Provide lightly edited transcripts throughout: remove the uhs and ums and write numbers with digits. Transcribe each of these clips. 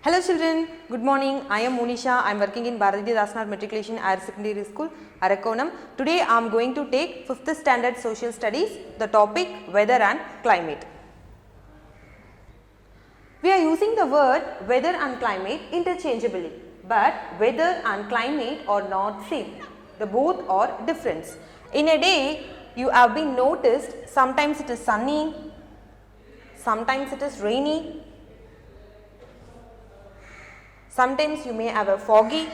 Hello children, good morning. I am Monisha. I am working in Bharati Dasnar Matriculation Higher Secondary School, Arakonam. Today I am going to take 5th standard social studies, the topic weather and climate. We are using the word weather and climate interchangeably, but weather and climate are not same. The both are different. In a day, you have been noticed sometimes it is sunny, sometimes it is rainy. Sometimes you may have a foggy,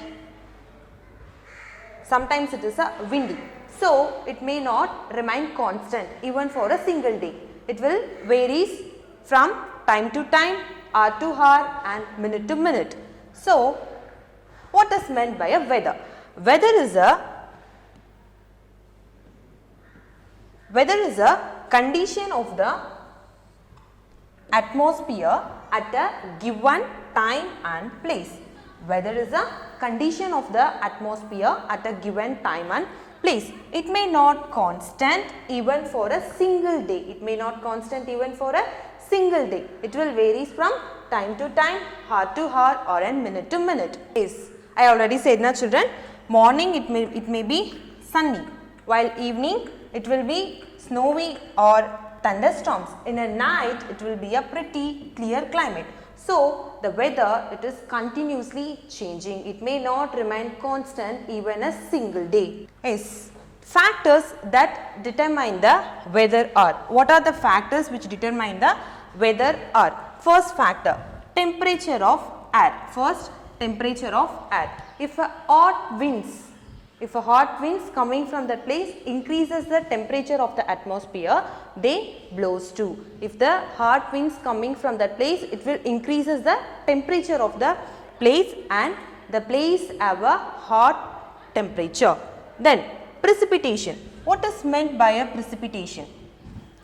sometimes it is a windy. So, it may not remain constant even for a single day. It will varies from time to time, hour to hour and minute to minute. So, what is meant by a weather? Weather is a condition of the atmosphere at a given time and place. Weather is a condition of the atmosphere at a given time and place. It may not constant even for a single day. It may not constant even for a single day. It will varies from time to time, hour to hour or in minute to minute. Yes, I already said na children, morning it may be sunny, while evening it will be snowy or thunderstorms. In a night it will be a pretty clear climate. So, the weather it is continuously changing. It may not remain constant even a single day. Yes. Factors that determine the weather are. What are the factors which determine the weather are? First factor, temperature of air. First, temperature of air. If a hot winds coming from that place increases the temperature of the atmosphere, they blows too. If the hot winds coming from that place, it will increases the temperature of the place and the place have a hot temperature. Then precipitation. What is meant by a precipitation?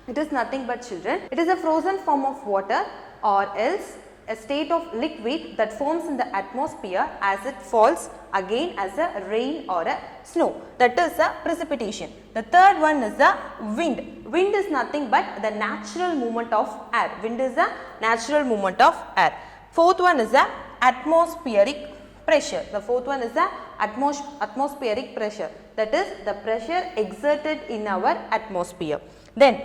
It is nothing but children. It is a frozen form of water or else a state of liquid that forms in the atmosphere as it falls again as a rain or a snow. That is a precipitation. The third one is the wind. Wind is nothing but the natural movement of air. Wind is the natural movement of air. Fourth one is the atmospheric pressure. The fourth one is the atmospheric pressure. That is the pressure exerted in our atmosphere. Then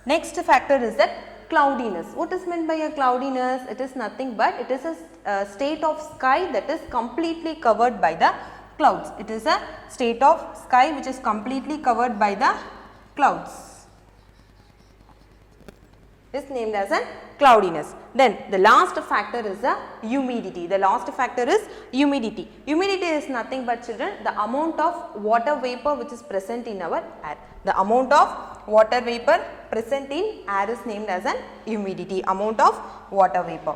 next factor is that cloudiness. What is meant by a cloudiness? It is nothing but it is a state of sky that is completely covered by the clouds. It is a state of sky which is completely covered by the clouds. It is named as a cloudiness. Then the last factor is the humidity. The last factor is humidity. Humidity is nothing but children the amount of water vapor which is present in our air. The amount of water vapor present in air is named as an humidity. Amount of water vapor.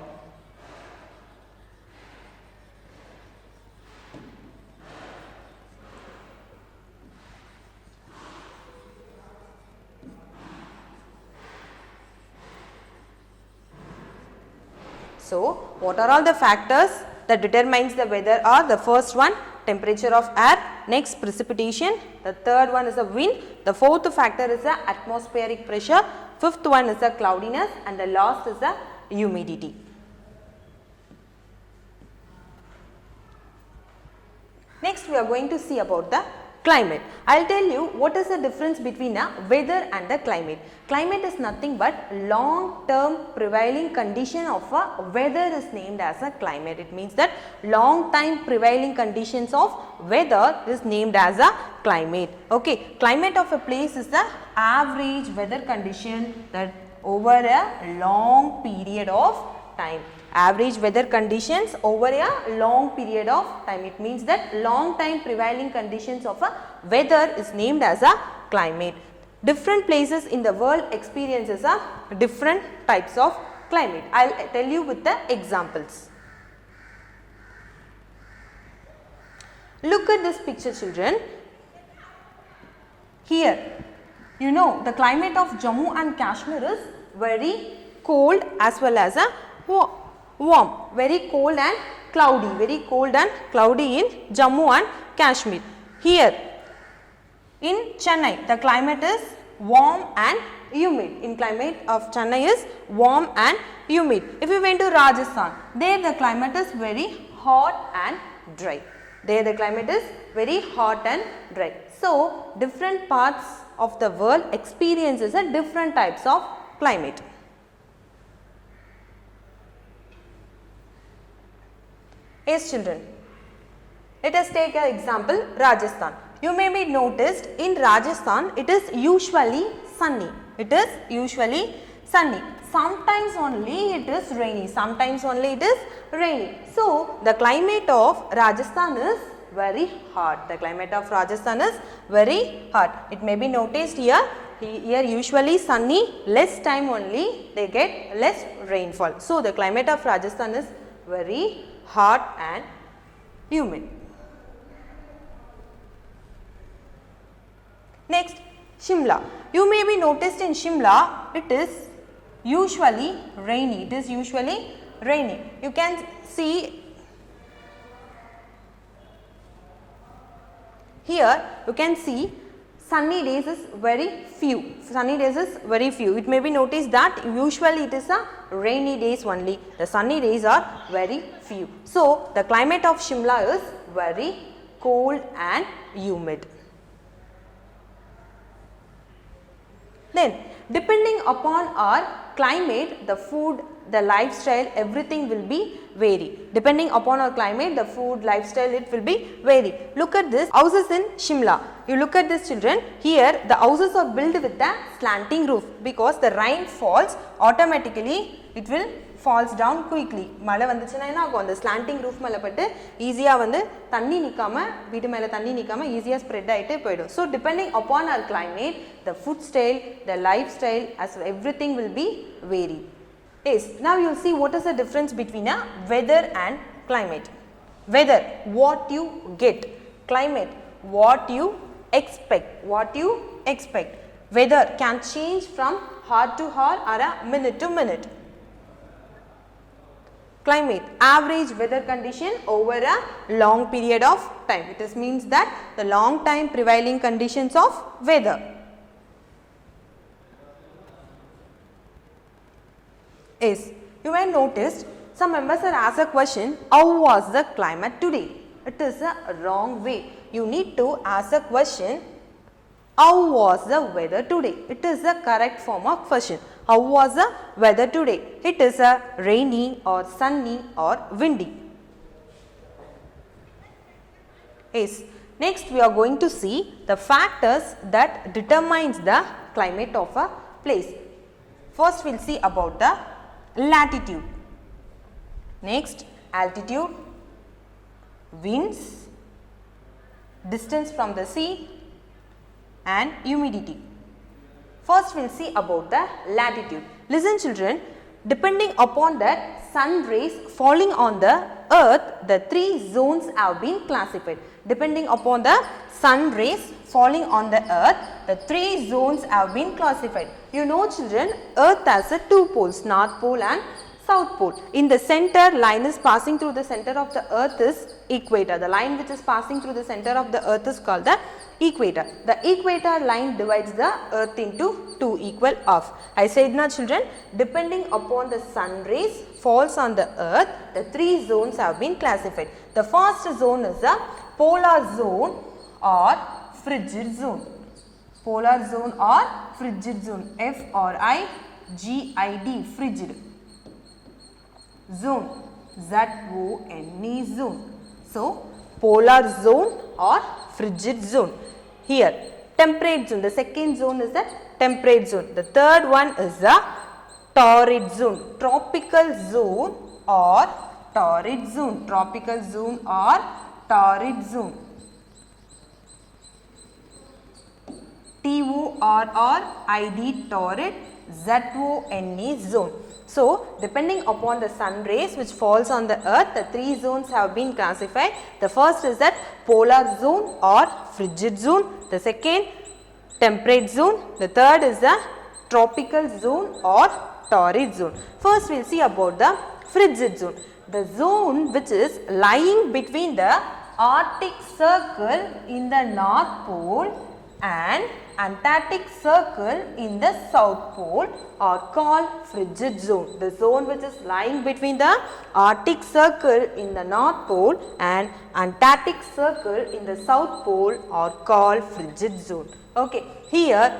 So, what are all the factors that determines the weather are? The first one, temperature of air, next precipitation, the third one is the wind, the fourth factor is the atmospheric pressure, fifth one is the cloudiness and the last is the humidity. Next we are going to see about the climate. I will tell you what is the difference between a weather and the climate. Climate is nothing but long term prevailing condition of a weather is named as a climate. It means that long time prevailing conditions of weather is named as a climate. Okay, climate of a place is the average weather condition that over a long period of time. Average weather conditions over a long period of time. It means that long time prevailing conditions of a weather is named as a climate. Different places in the world experiences a different types of climate. I will tell you with the examples. Look at this picture children. Here, you know the climate of Jammu and Kashmir is very cold as well as a warm, very cold and cloudy in Jammu and Kashmir. Here in Chennai, the climate is warm and humid. In climate of Chennai is warm and humid. If you went to Rajasthan, there the climate is very hot and dry. There the climate is very hot and dry. So, different parts of the world experiences a different types of climate. Yes children, let us take an example Rajasthan. You may be noticed in Rajasthan it is usually sunny. It is usually sunny. Sometimes only it is rainy. Sometimes only it is rainy. So, the climate of Rajasthan is very hot. The climate of Rajasthan is very hot. It may be noticed here. Here usually sunny, less time only they get less rainfall. So, the climate of Rajasthan is very hot and humid. Next, Shimla. You may be noticed in Shimla, it is usually rainy. It is usually rainy. You can see here, you can see sunny days is very few. Sunny days is very few. It may be noticed that usually it is a rainy days only. The sunny days are very few. So, the climate of Shimla is very cold and humid. Then, depending upon our climate, the food, the lifestyle, everything will be vary. Depending upon our climate, the food, lifestyle, it will be vary. Look at this houses in Shimla. You look at this children, here the houses are built with a slanting roof because the rain falls automatically, it will falls down quickly. மழை வந்துச்சுனா என்ன ஆகும், அந்த slanting roof மேலே பட்டு ஈஸியாக வந்து தண்ணி நிற்காம வீட்டு மேலே தண்ணி நிற்காம ஈஸியாக ஸ்ப்ரெட் ஆகிட்டு போயிடும். So depending upon our climate, the food style, the lifestyle, as everything will be varied. Yes, now you will see what is the difference between a weather and climate. Weather, what you get. Climate, what you expect. What you expect. Weather can change from hour to hour or a minute to minute. Climate, average weather condition over a long period of time. It is means that the long time prevailing conditions of weather. Yes, you may noticed some members are asked a question, how was the climate today? It is a wrong way. You need to ask a question, how was the weather today? It is the correct form of question. How was the weather today? It is a rainy or sunny or windy. Yes. Next we are going to see the factors that determines the climate of a place. First we will see about the latitude. Next altitude, winds, distance from the sea and humidity. First we will see about the latitude. Listen children, depending upon that sun rays falling on the earth, the three zones have been classified. Depending upon the sun rays falling on the earth, the three zones have been classified. You know children, earth has a two poles, north pole and south pole. In the center, line is passing through the center of the earth is equator. The line which is passing through the center of the earth is called the equator. The equator line divides the earth into two equal halves. I said now children, depending upon the sun rays falls on the earth, the three zones have been classified. The first zone is the polar zone or frigid zone. Polar zone or frigid zone. F-R-I-G-I-D, frigid. Zone, Z-O-N-E, zone. So, polar zone or frigid zone. Here, temperate zone. The second zone is the temperate zone. The third one is the torrid zone. Tropical zone or torrid zone. Tropical zone or torrid zone. T-O-R-R-I-D, torrid, Z-O-N-E, zone. So, depending upon the sun rays which falls on the earth, the three zones have been classified. The first is that polar zone or frigid zone. The second, temperate zone. The third is the tropical zone or torrid zone. First, we will see about the frigid zone. The zone which is lying between the Arctic Circle in the North Pole and Antarctic Circle in the South Pole are called frigid zone. The zone which is lying between the Arctic Circle in the North Pole and Antarctic Circle in the South Pole are called frigid zone. Okay, here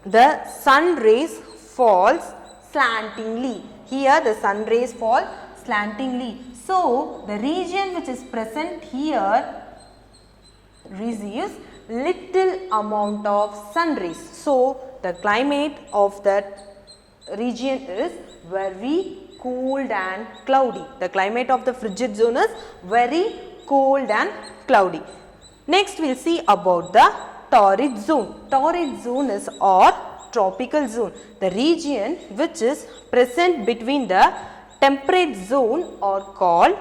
the sun rays falls slantingly. Here the sun rays fall slantingly. So, the region which is present here receives little amount of sun rays. So, the climate of that region is very cold and cloudy. The climate of the frigid zone is very cold and cloudy. Next, we will see about the torrid zone. Torrid zone is or tropical zone. The region which is present between the temperate zone are called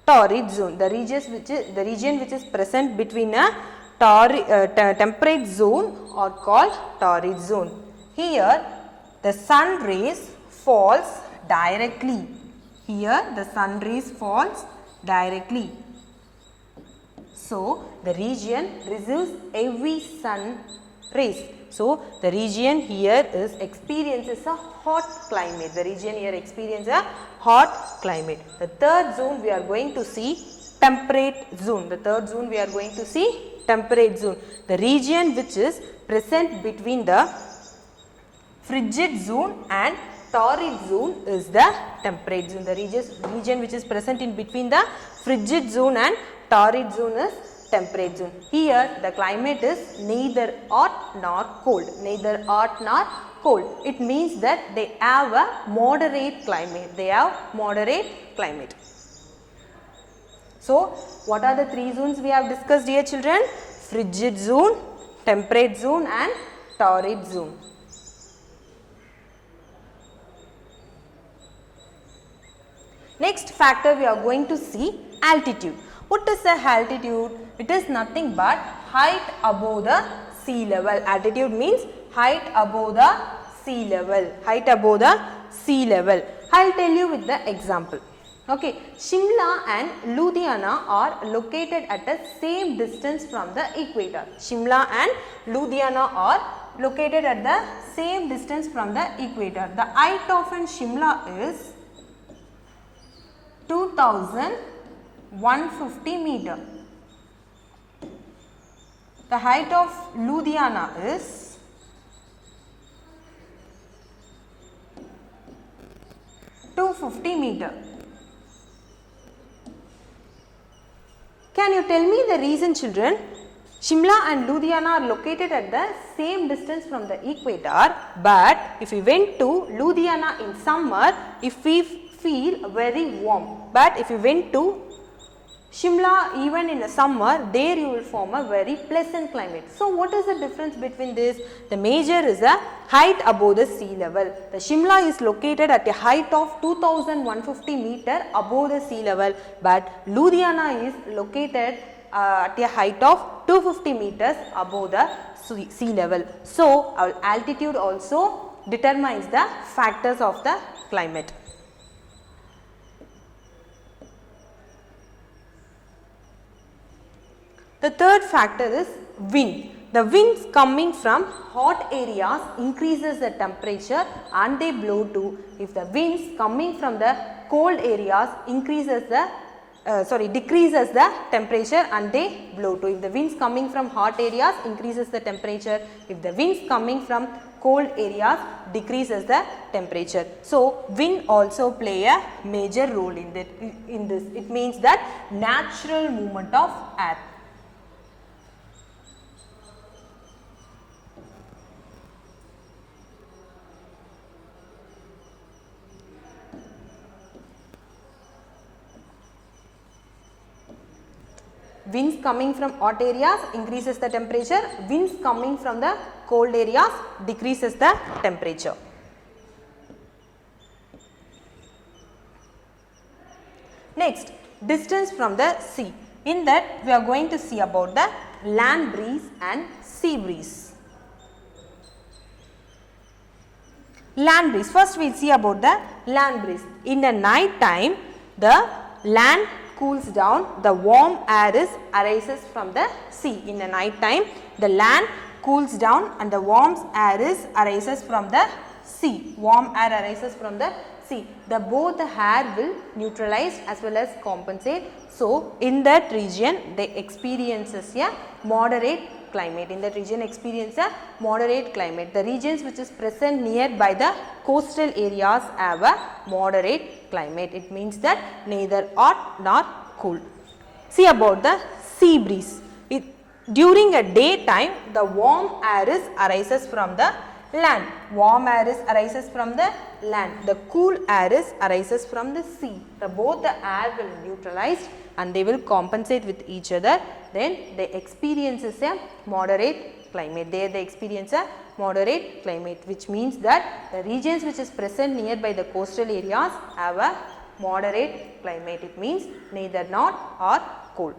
torrid zone. The region which is present between a temperate zone are called torrid zone. Here the sun rays falls directly. Here the sun rays falls directly. So the region receives heavy sun rays. So the region here experiences a hot climate. The region here experiences a hot climate. The third zone we are going to see temperate zone. The third zone we are going to see temperate zone. The region which is present between the frigid zone and torrid zone is the temperate zone. The region which is present in between the frigid zone and torrid zone is temperate zone. Here the climate is neither hot nor cold. Neither hot nor cold. It means that they have a moderate climate. They have moderate climate. So, what are the three zones we have discussed here, children? Frigid zone, temperate zone and torrid zone. Next factor we are going to see altitude. What is the altitude? It is nothing but height above the sea level. Altitude means height above the sea level. Height above the sea level. I will tell you with the example. Okay, Shimla and Ludhiana are located at the same distance from the equator. Shimla and Ludhiana are located at the same distance from the equator. The height of Shimla is 2150 meter. The height of Ludhiana is 250 meter. Can you tell me the reason, children? Shimla and Ludhiana are located at the same distance from the equator, but if we went to Ludhiana in summer, if we feel very warm, but if you went to Shimla even in the summer, there you will form a very pleasant climate. So what is the difference between this? The major is a height above the sea level. The Shimla is located at a height of 2150 meter above the sea level, but Ludhiana is located at a height of 250 meters above the sea level. So our altitude also determines the factors of the climate. The third factor is wind. The winds coming from hot areas increases the temperature and they blow too. If the winds coming from the cold areas decreases the temperature and they blow too. If the winds coming from hot areas increases the temperature, if the winds coming from cold areas decreases the temperature. So wind also play a major role in this. It means that natural movement of air. Winds coming from hot areas increases the temperature, winds coming from the cold areas decreases the temperature. Next, distance from the sea. In that we are going to see about the land breeze and sea breeze. Land breeze. First we will see about the land breeze. In the night time, the land cools down, the warm air arises from the sea. In the night time, the land cools down and the warm air arises from the sea. Warm air arises from the sea. Both the air will neutralize as well as compensate. So, in that region, they experiences a moderate climate. In that region, experience a moderate climate. The regions which is present nearby the coastal areas have a moderate climate. It means that neither hot nor cool. See about the sea breeze. During a daytime, the warm air arises from the land. Warm air arises from the land. The cool air arises from the sea. Both the air will neutralize and they will compensate with each other. Then they experiences a moderate climate. There they experience a moderate climate, which means that the regions which is present nearby the coastal areas have a moderate climate. It means neither hot or cold.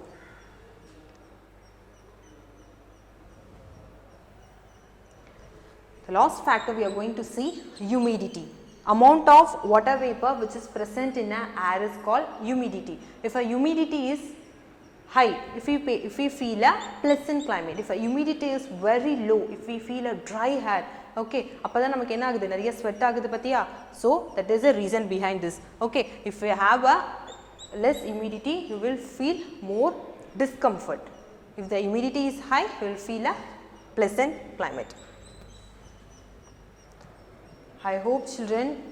The last factor we are going to see, humidity. Amount of water vapor which is present in an air is called humidity. If a humidity is high, if we feel a pleasant climate. If a humidity is very low, if we feel a dry air, okay, appada namakku enna agudhu nariya sweat agudhu pathiya. So that is a reason behind this. Okay, if we have a less humidity, you will feel more discomfort. If the humidity is high, you will feel a pleasant climate. I hope children,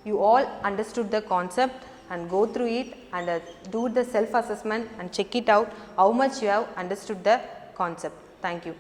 you all understood the concept and go through it and do the self assessment and check it out how much you have understood the concept. Thank you.